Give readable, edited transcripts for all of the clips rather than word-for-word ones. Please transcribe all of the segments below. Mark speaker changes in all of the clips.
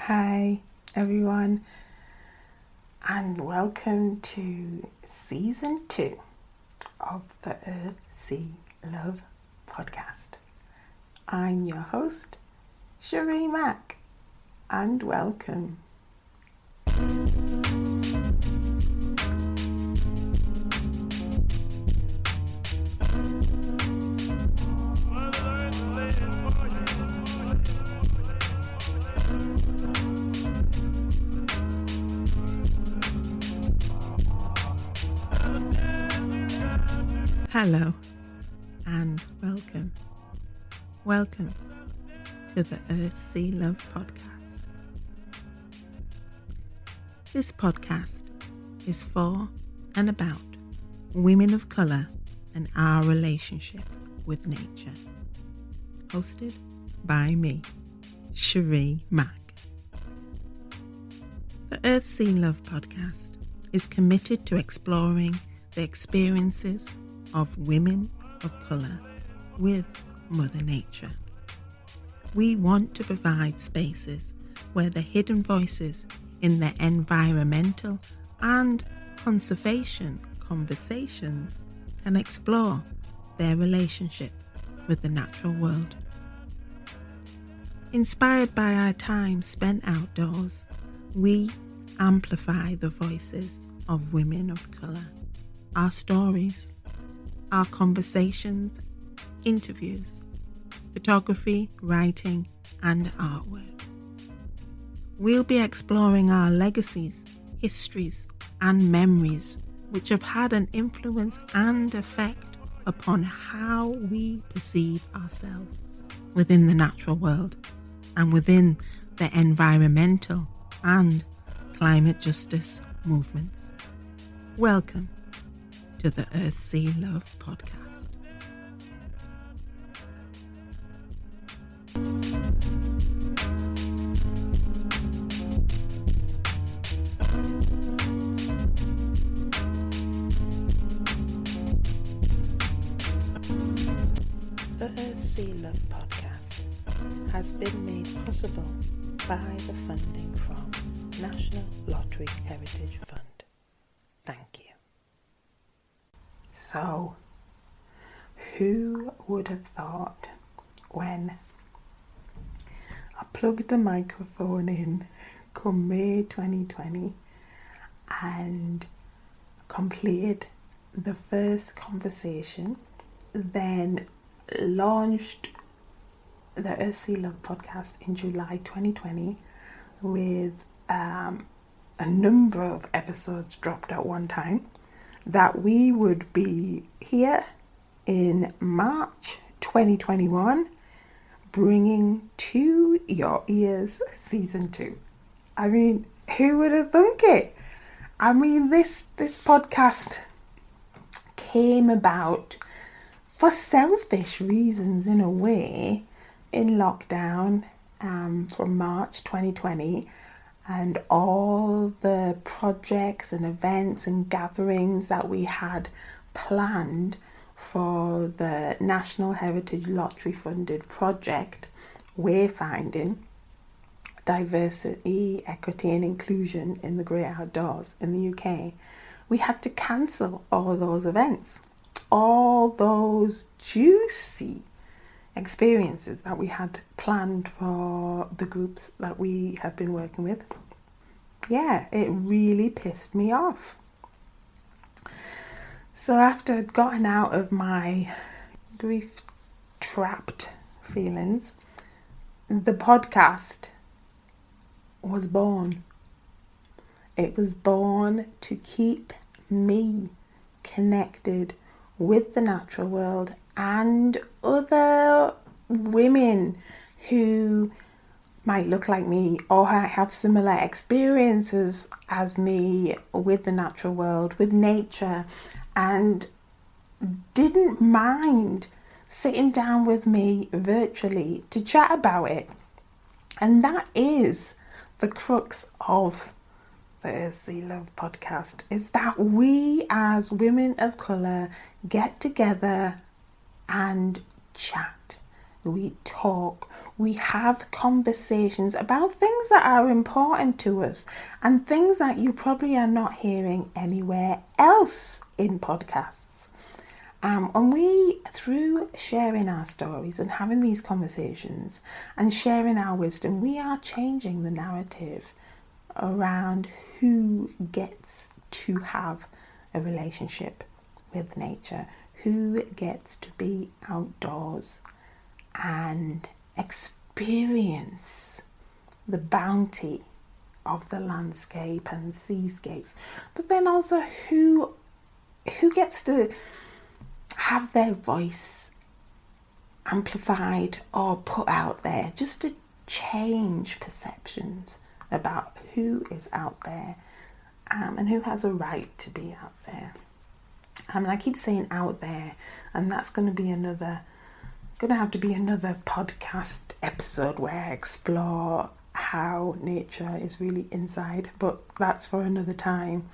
Speaker 1: Hi everyone, and welcome to season 2 of the Earth, Sea, Love podcast. I'm your host, Sheree Mack, and welcome. Hello and welcome. Welcome to the Earth, Sea, Love podcast. This podcast is for and about women of colour and our relationship with nature. Hosted by me, Sheree Mack. The Earth, Sea, Love podcast is committed to exploring the experiences of women of colour with Mother Nature. We want to provide spaces where the hidden voices in the environmental and conservation conversations can explore their relationship with the natural world. Inspired by our time spent outdoors, we amplify the voices of women of colour, our stories, our conversations, interviews, photography, writing, and artwork. We'll be exploring our legacies, histories, and memories which have had an influence and effect upon how we perceive ourselves within the natural world and within the environmental and climate justice movements. Welcome to the Earth, Sea, Love podcast. The Earth, Sea, Love podcast has been made possible by the funding from National Lottery Heritage Fund. Thank you. So, who would have thought when I plugged the microphone in come May 2020 and completed the first conversation, then launched the Earth, Sea, Love podcast in July 2020 with a number of episodes dropped at one time, that we would be here in March 2021 bringing to your ears season 2. I mean, who would have thunk it? I mean, this podcast came about for selfish reasons in a way in lockdown from March 2020. And all the projects and events and gatherings that we had planned for the National Heritage Lottery funded project, Wayfinding, Diversity, Equity and Inclusion in the Great Outdoors in the UK, we had to cancel all those events, all those juicy experiences that we had planned for the groups that we have been working with. Yeah, it really pissed me off. So after I'd gotten out of my grief-trapped feelings, the podcast was born. It was born to keep me connected with the natural world and other women who might look like me or have similar experiences as me with the natural world, with nature, and didn't mind sitting down with me virtually to chat about it. And that is the crux of the Earth, Sea, Love podcast, is that we as women of colour get together and chat we talk, we have conversations about things that are important to us and things that you probably are not hearing anywhere else in podcasts. And we, through sharing our stories and having these conversations and sharing our wisdom, we are changing the narrative around who gets to have a relationship with nature, who gets to be outdoors and experience the bounty of the landscape and seascapes, but then also who gets to have their voice amplified or put out there, just to change perceptions about who is out there and who has a right to be out there. And I keep saying out there, and that's going to have to be another podcast episode where I explore how nature is really inside, but that's for another time.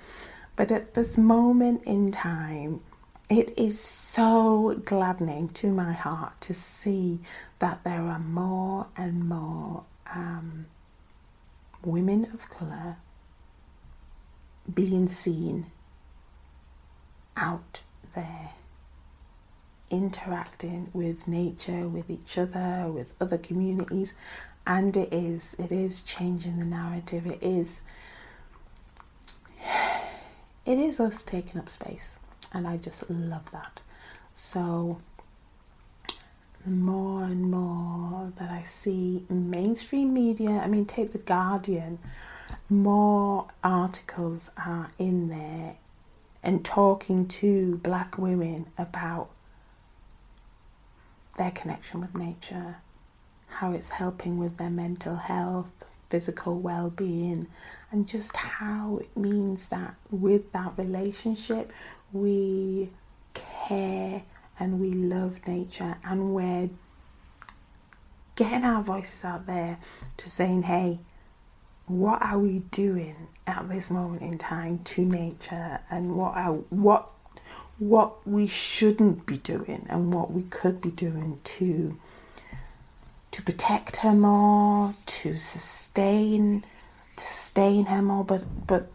Speaker 1: But at this moment in time, it is so gladdening to my heart to see that there are more and more women of colour being seen out there, interacting with nature, with each other, with other communities, and it is changing the narrative. It is us taking up space, and I just love that. So the more and more that I see mainstream media, take The Guardian, more articles are in there and talking to black women about their connection with nature, how it's helping with their mental health, physical well-being, and just how it means that with that relationship we care and we love nature, and we're getting our voices out there to saying, hey, what are we doing at this moment in time to nature, and what we shouldn't be doing and what we could be doing to protect her more, to sustain her more, but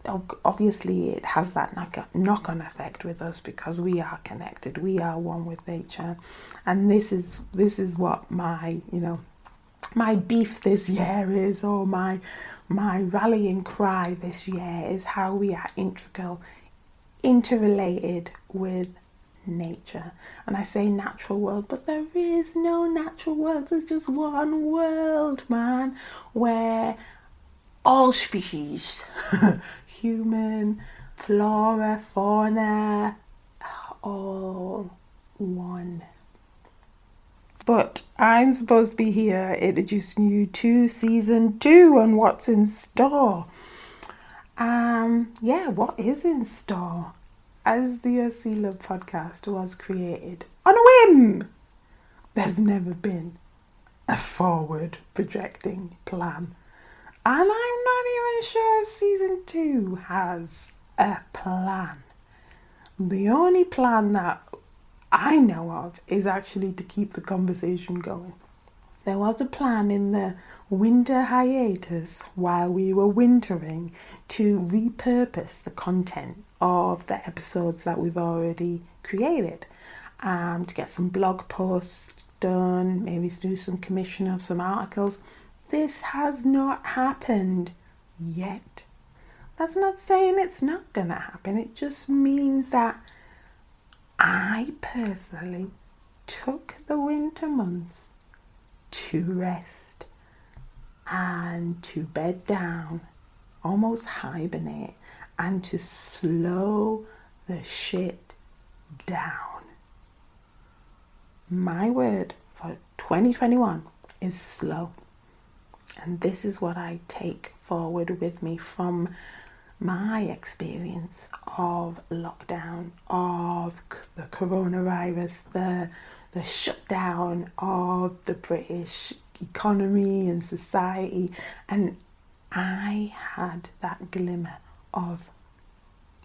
Speaker 1: obviously it has that knock-on effect with us because we are connected, we are one with nature. And this is what my beef this year is, or my rallying cry this year is, how we are interrelated with nature. And I say natural world, but there is no natural world. There's just one world, man, where all species, human, flora, fauna, all one. But I'm supposed to be here introducing you to season 2 and what's in store. What is in store? As the Sea Love podcast was created on a whim, there's never been a forward projecting plan. And I'm not even sure if season 2 has a plan. The only plan that I know of is actually to keep the conversation going. There was a plan in the winter hiatus while we were wintering to repurpose the content of the episodes that we've already created, to get some blog posts done, maybe do some commission of some articles. This has not happened yet. That's not saying it's not going to happen. It just means that I personally took the winter months to rest and to bed down, almost hibernate, and to slow the shit down. My word for 2021 is slow. And this is what I take forward with me from my experience of lockdown, of the coronavirus, the shutdown of the British economy and society. And I had that glimmer of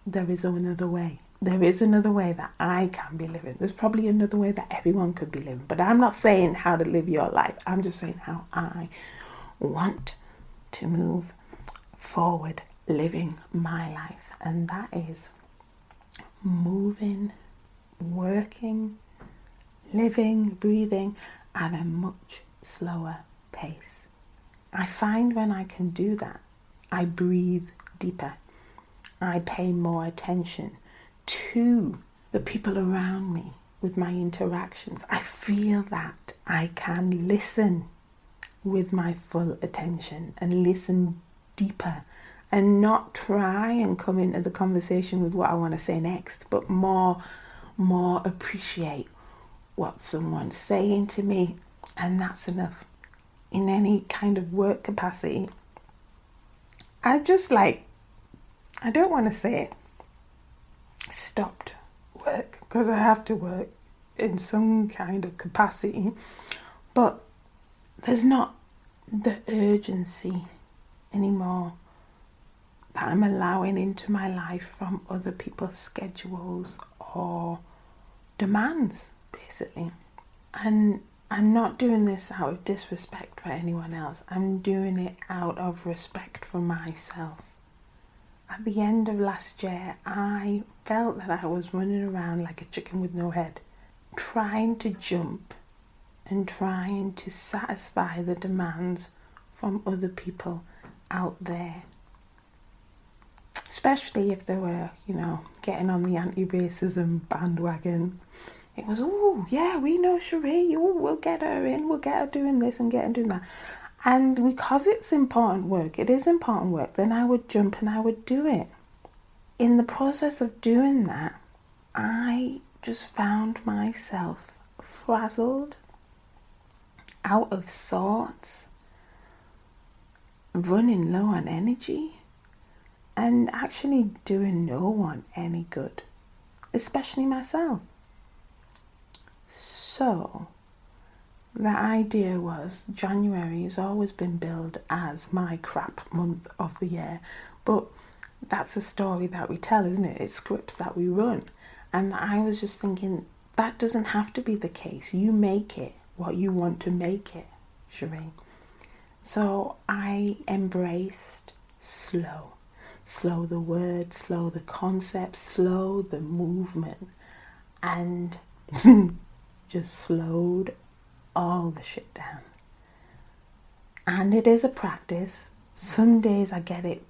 Speaker 1: there is another way. there is another way that I can be living. There's probably another way that everyone could be living. But I'm not saying how to live your life. I'm just saying how I want to move forward, living my life. And that is moving, working, living, breathing at a much slower pace. I find when I can do that, I breathe deeper. I pay more attention to the people around me with my interactions. I feel that I can listen with my full attention and listen deeper and not try and come into the conversation with what I want to say next, but more appreciate what someone's saying to me, and that's enough. In any kind of work capacity, I don't want to say it, stopped work, because I have to work in some kind of capacity, but there's not the urgency anymore that I'm allowing into my life from other people's schedules or demands, basically. And I'm not doing this out of disrespect for anyone else. I'm doing it out of respect for myself. At the end of last year, I felt that I was running around like a chicken with no head, trying to jump and trying to satisfy the demands from other people out there. Especially if they were, getting on the anti-racism bandwagon. It was, oh, yeah, we know Sheree, we'll get her in, we'll get her doing this and get her doing that. And because it's important work, then I would jump and I would do it. In the process of doing that, I just found myself frazzled, out of sorts, running low on energy, and actually doing no one any good, especially myself. So the idea was, January has always been billed as my crap month of the year, but that's a story that we tell, isn't it? It's scripts that we run. And I was just thinking, that doesn't have to be the case. You make it what you want to make it, Sheree. So I embraced slow. Slow the word, slow the concept, slow the movement, and just slowed all the shit down. And it is a practice. Some days I get it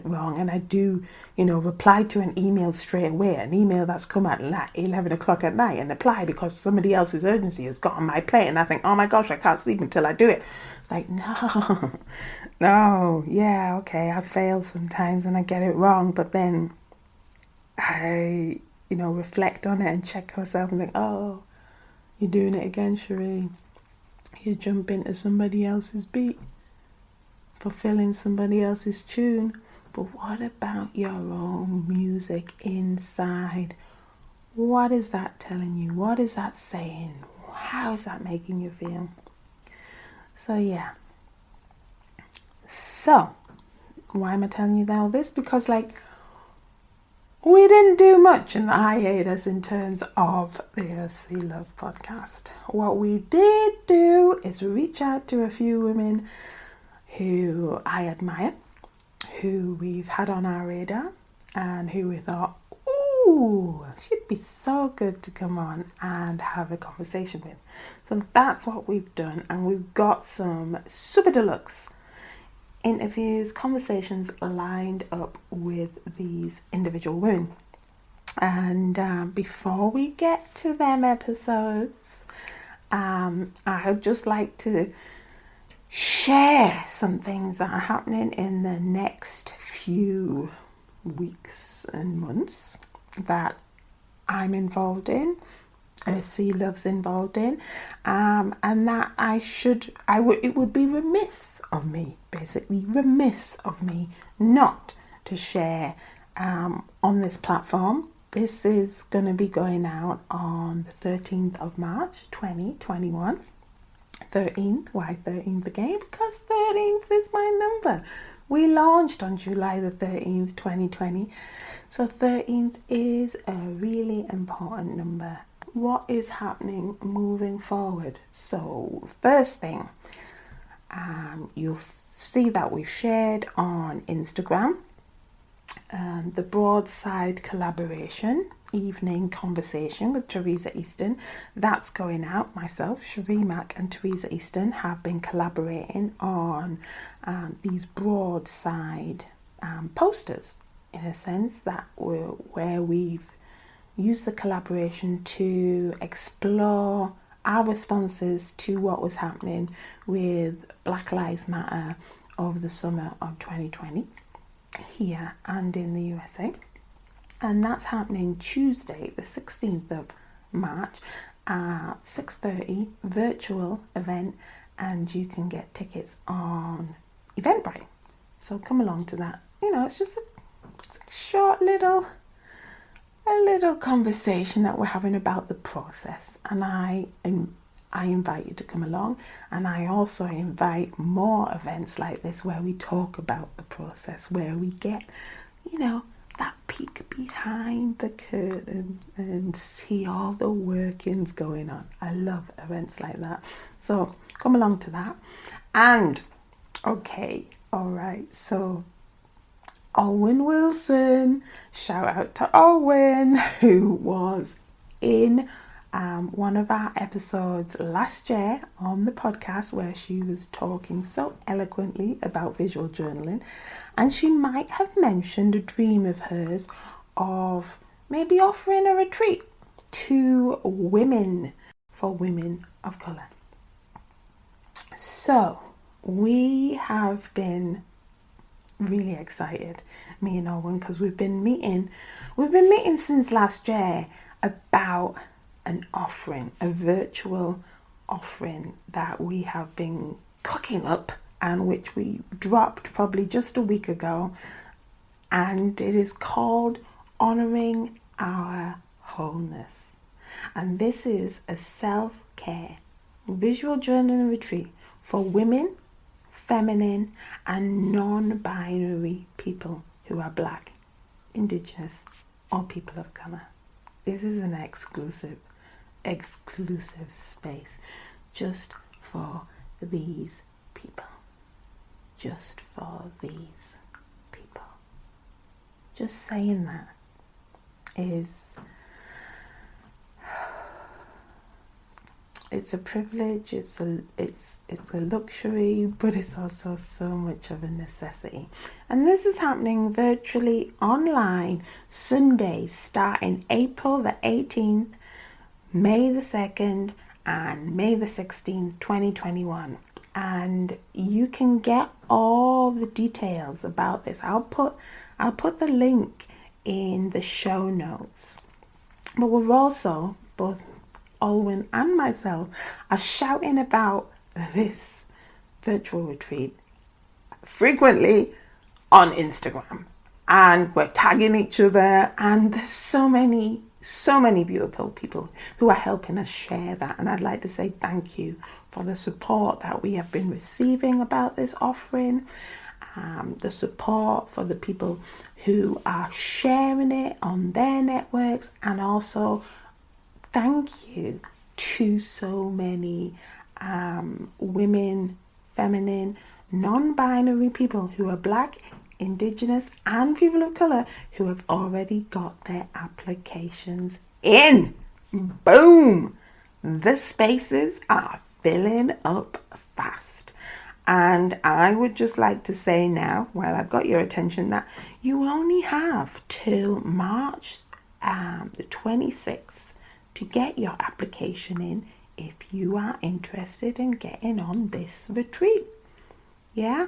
Speaker 1: wrong, and I do, reply to an email straight away, an email that's come at 11 o'clock at night, and reply because somebody else's urgency has got on my plate, and I think, oh my gosh, I can't sleep until I do it. It's like, no, yeah, okay, I fail sometimes and I get it wrong, but then I, reflect on it and check myself and think, oh, you're doing it again, Sheree. You jump into somebody else's beat, fulfilling somebody else's tune. But what about your own music inside? What is that telling you? What is that saying? How is that making you feel? So yeah. So why am I telling you all this? Because we didn't do much in the hiatus in terms of the Sea Love podcast. What we did do is reach out to a few women who I admire, who we've had on our radar, and who we thought, ooh, she'd be so good to come on and have a conversation with. So that's what we've done, and we've got some super deluxe interviews, conversations lined up with these individual women. And before we get to them episodes, I'd just like to share some things that are happening in the next few weeks and months that I'm involved in, Sea Love's involved in, and that it would be remiss of me not to share on this platform. This is going to be going out on the 13th of March 2021. 13th, why 13th again? Because 13th is my number. We launched on July the 13th, 2020. So 13th is a really important number. What is happening moving forward? So first thing, you'll see that we've shared on Instagram the Broadside collaboration evening conversation with Teresa Easton. That's going out. Myself, Sheree Mack and Teresa Easton have been collaborating on these Broadside posters, in a sense, that where we've used the collaboration to explore our responses to what was happening with Black Lives Matter over the summer of 2020 here and in the USA. And that's happening Tuesday the 16th of March at 6:30, virtual event, and you can get tickets on Eventbrite. So come along to that. It's just a short little conversation that we're having about the process, and I invite you to come along, and I also invite more events like this where we talk about the process, where we get that peek behind the curtain and see all the workings going on. I love events like that, so come along to that. And okay, all right, so Owen Wilson, shout out to Owen, who was in one of our episodes last year on the podcast where she was talking so eloquently about visual journaling, and she might have mentioned a dream of hers of maybe offering a retreat to women, for women of colour. So we have been really excited, me and Owen, because we've been meeting since last year about an offering, a virtual offering that we have been cooking up and which we dropped probably just a week ago, and it is called Honoring Our Wholeness. And this is a self-care visual journaling retreat for women, feminine and non-binary people who are Black, Indigenous or people of colour. This is an exclusive space just for these people. Just for these people. Just saying that is, it's a privilege, it's a luxury, but it's also so much of a necessity. And this is happening virtually online Sundays starting April the 18th, May the 2nd and May the 16th, 2021. And you can get all the details about this. I'll put the link in the show notes. But we're also, both Olwen and myself, are shouting about this virtual retreat frequently on Instagram, and we're tagging each other, and there's so many beautiful people who are helping us share that. And I'd like to say thank you for the support that we have been receiving about this offering, the support for the people who are sharing it on their networks, and also thank you to so many women, feminine, non-binary people who are Black, Indigenous and people of colour who have already got their applications in. Boom! The spaces are filling up fast. And I would just like to say now, while I've got your attention, that you only have till March the 26th to get your application in if you are interested in getting on this retreat. Yeah?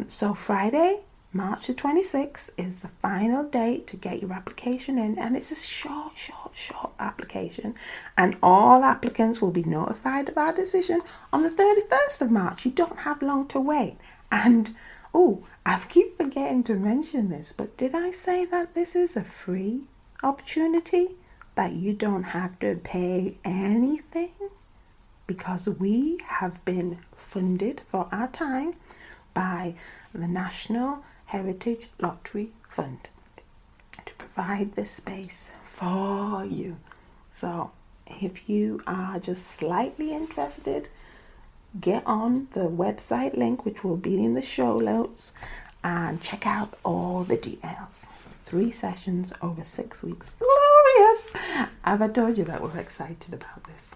Speaker 1: So Friday, March the 26th is the final date to get your application in, and it's a short application, and all applicants will be notified of our decision on the 31st of March. You don't have long to wait. And I keep forgetting to mention this, but did I say that this is a free opportunity, that you don't have to pay anything? Because we have been funded for our time. by the National Heritage Lottery Fund to provide this space for you. So if you are just slightly interested, get on the website link, which will be in the show notes, and check out all the details. 3 sessions over 6 weeks. Glorious! Have I told you that we're excited about this?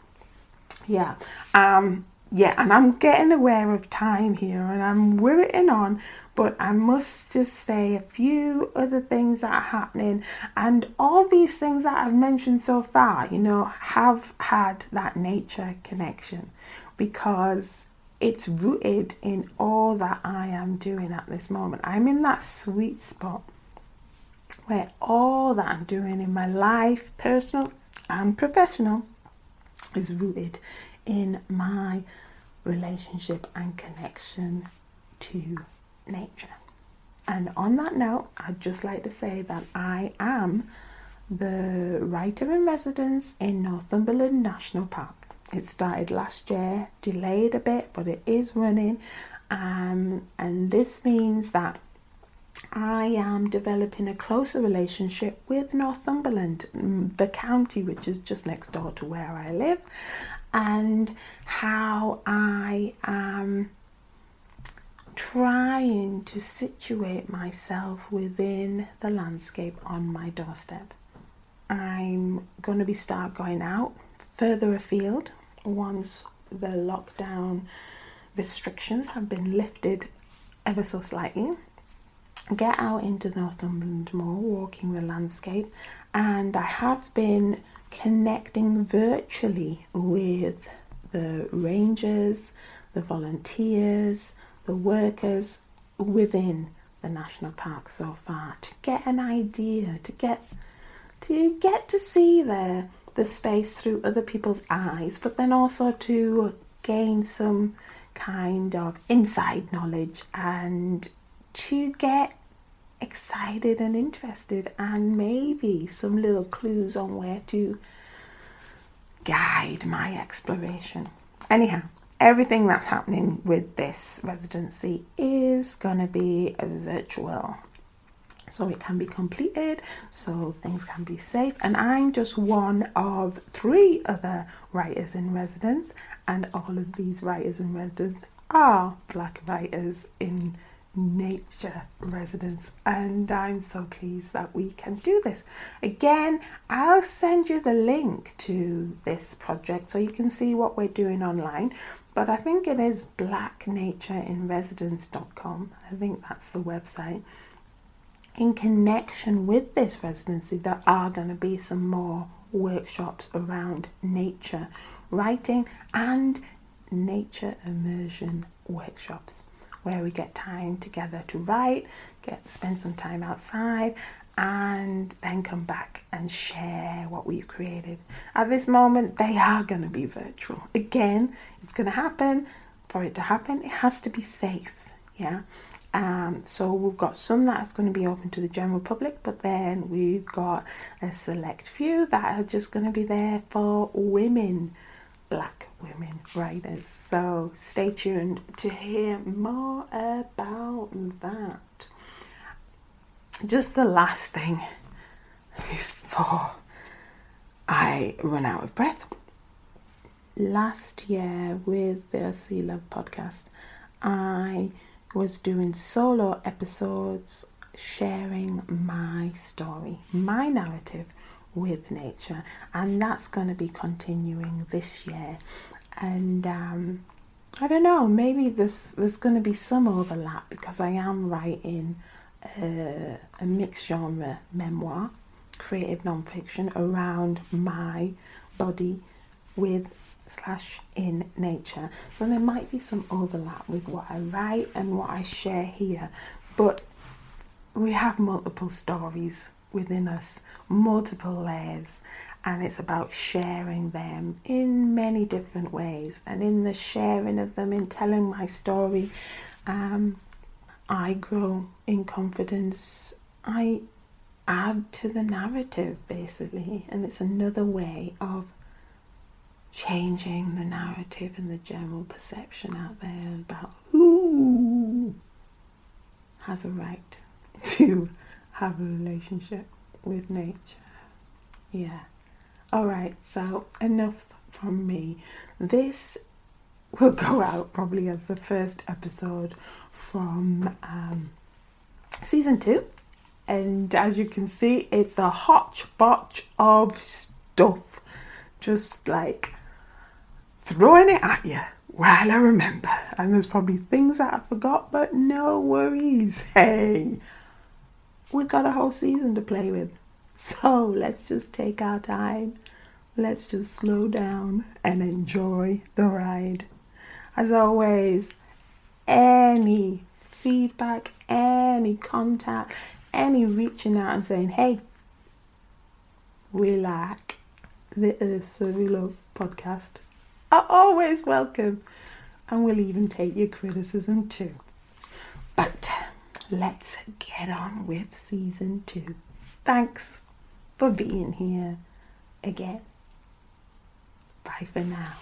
Speaker 1: Yeah, and I'm getting aware of time here, and I'm whirring on, but I must just say a few other things that are happening, and all these things that I've mentioned so far, have had that nature connection, because it's rooted in all that I am doing at this moment. I'm in that sweet spot where all that I'm doing in my life, personal and professional, is rooted in my relationship and connection to nature. And on that note, I'd just like to say that I am the writer in residence in Northumberland National Park. It started last year, delayed a bit, but it is running. And this means that I am developing a closer relationship with Northumberland, the county which is just next door to where I live, and how I am trying to situate myself within the landscape on my doorstep. I'm going to start going out further afield once the lockdown restrictions have been lifted ever so slightly. Get out into Northumberland more, walking the landscape, and I have been connecting virtually with the rangers, the volunteers, the workers within the national park so far, to get an idea, to get to see the space through other people's eyes, but then also to gain some kind of inside knowledge and to get excited and interested, and maybe some little clues on where to guide my exploration. Anyhow, everything that's happening with this residency is going to be virtual, so it can be completed, so things can be safe. And I'm just one of 3 other writers in residence, and all of these writers in residence are Black writers in nature residence, and I'm so pleased that we can do this. Again, I'll send you the link to this project so you can see what we're doing online, but I think it is blacknatureinresidence.com. I think that's the website. In connection with this residency, there are going to be some more workshops around nature writing and nature immersion workshops, where we get time together to write, spend some time outside, and then come back and share what we've created. At this moment, they are going to be virtual. Again, it's going to happen. For it to happen, it has to be safe, yeah? So we've got some that's going to be open to the general public, but then we've got a select few that are just going to be there for women, Black women writers. So stay tuned to hear more about that. Just the last thing before I run out of breath. Last year with the Sea Love podcast, I was doing solo episodes sharing my story, my narrative with nature, and that's going to be continuing this year. And I don't know, maybe there's going to be some overlap, because I am writing a mixed genre memoir, creative non-fiction, around my body with / in nature. So there might be some overlap with what I write and what I share here, but we have multiple stories within us, multiple layers, and it's about sharing them in many different ways. And in the sharing of them, in telling my story, I grow in confidence. I add to the narrative, basically, and it's another way of changing the narrative and the general perception out there about who has a right to have a relationship with nature. Yeah. Alright, so enough from me. This will go out probably as the first episode from season 2. And as you can see, it's a hodgepodge of stuff. Just like throwing it at you while I remember. And there's probably things that I forgot, but no worries. Hey, we got a whole season to play with. So let's just take our time. Let's just slow down and enjoy the ride. As always, any feedback, any contact, any reaching out and saying, hey, we like the Earth So We Love podcast are always welcome, and we'll even take your criticism too. But let's get on with season 2. Thanks for being here again. Bye for now.